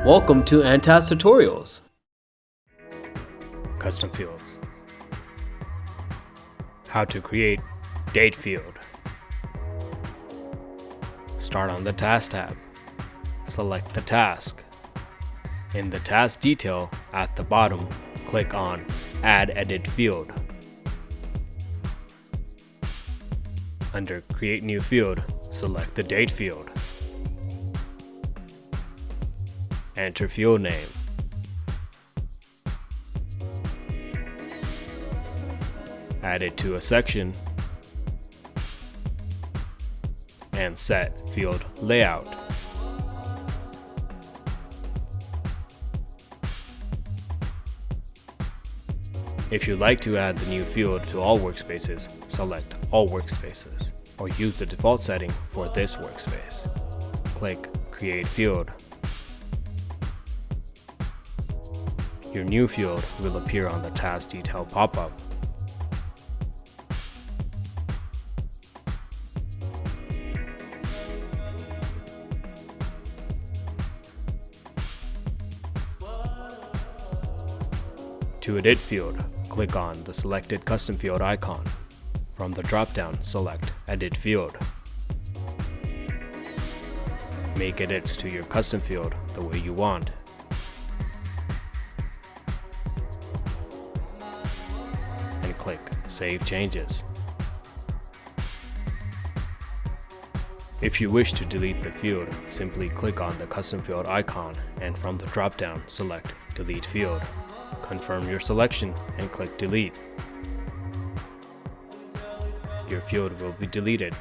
Welcome to nTask Tutorials. Custom fields. How to create date field. Start on the Task tab. Select the task. In the task detail at the bottom, click on Add Edit Field. Under Create New Field, select the Date field. Enter field name. Add it to a section and set field layout. If you'd like to add the new field to all workspaces, select All Workspaces, or use the default setting for this workspace. Click Create Field. Your new field will appear on the task detail pop-up. To edit field, click on the selected custom field icon. From the drop-down, select Edit Field. Make edits to your custom field the way you want. And click Save Changes. If you wish to delete the field, simply click on the custom field icon and from the drop-down, select Delete Field. Confirm your selection and click Delete. Your field will be deleted.